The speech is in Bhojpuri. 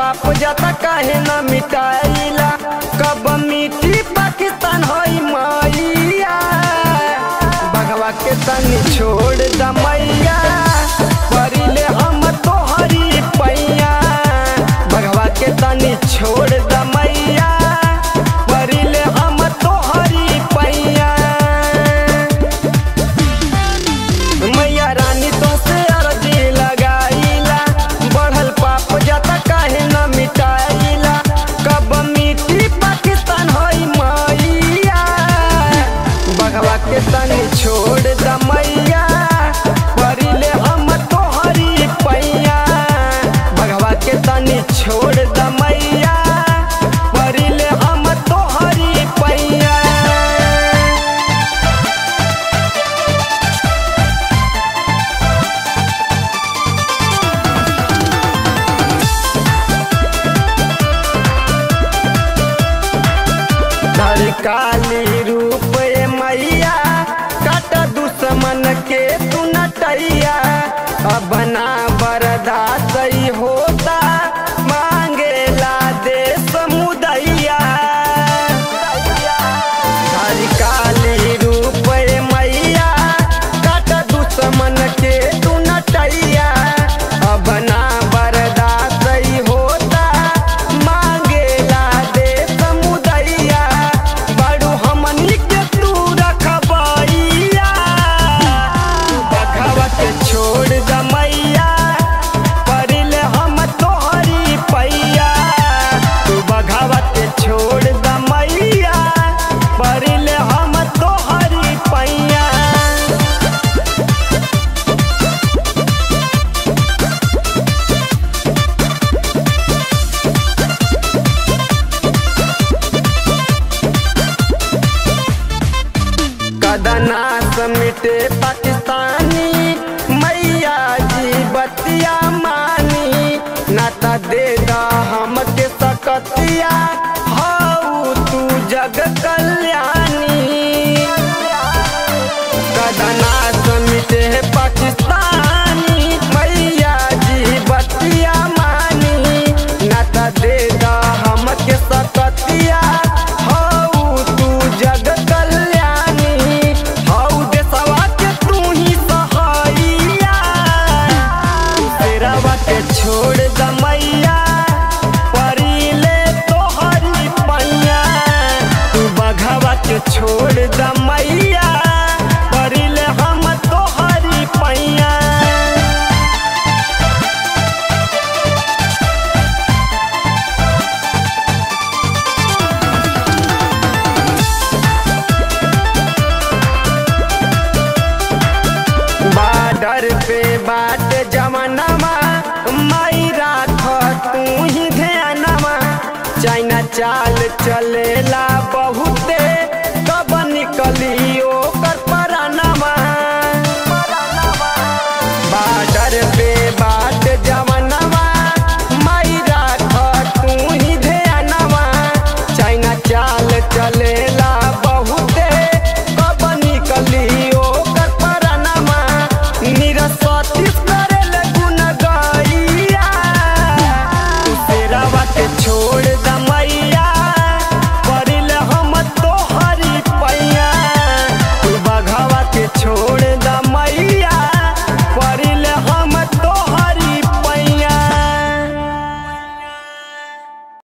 पाप जाता काहे न मिटाइला। कब मिट्टी पाकिस्तान होई मैया, बघवा के तनी छोड़ द मैया, परिले हम तोहरी पैया। बघवा के तनी छोड़ द मैया, परिले हम तोहरी पैया। मैया रानी तो से अर्जी लगाइला, बढ़ल पाप जाता काहे न मिटाइला। कब मिट्टी पाकिस्तान होई मैया, बघवा के तनी छोड़ द मैया, परिले हम तोहरी पैया। बघवा के तनी छोड़ द मैया, परिले हम तोहरी पैया। धर काली रूप मैया, काट दुश्मन के तू नटैया। अब ना बर्दाश्त होता, मांगेला देश मुदैया। धर काली रूप मैया, काट दुश्मन के तू नटैया। अब ना बर्दाश्त होता, मांगेला देश मुदैया। बड़ू हमनी के तू रखबैया, बघवा के छोड़ द मैया, परिले हम तोहरी पैया। तू बघवा के छोड़ द मैया, परिले हम तोहरी पैया। कदना समिटे पाकिस्तानी, मैया जी बतिया मानी। नाता दे दा हमके सकतिया, हाउ तू जग कल्याणी। कदना समिटे पाकिस्तानी, मैया जी बतिया मानी। नाता दे दा हमके सकतिया, हाउ तू जग कल्याणी। हाउ देशवा के तू ही सहाइया, तू शेरवा के छोड़ द मैया, परिले तोहरी पैया। तू बघवा के छोड़ द मैया, परिले हम तोहरी पैया। बॉर्डर पे बाट जमानमा, माई राख तू ही ध्यानमा। चाइना चाल चलेला बहुते, कब निकली ओकर परानमा। बॉर्डर पे बाट जमानमा, माई राख तू ही ध्यानमा। चाइना चाल चलेला बहुते, कब निकली ओकर परानमा। निरसती